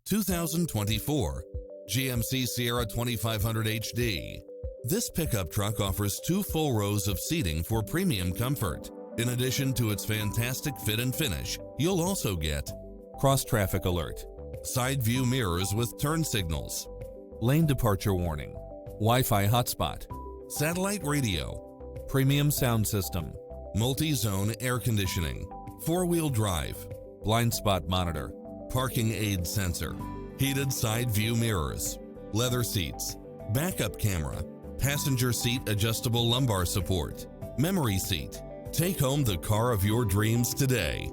2024 GMC Sierra 2500HD. This pickup truck offers 2 full rows of seating for premium comfort. In addition to its fantastic fit and finish, you'll also get cross-traffic alert, side view mirrors with turn signals, lane departure warning, Wi-Fi hotspot, satellite radio, premium sound system, multi-zone air conditioning, 4-wheel drive, blind spot monitor, parking aid sensor, heated side view mirrors, leather seats, backup camera, passenger seat adjustable lumbar support, memory seat. Take home the car of your dreams today.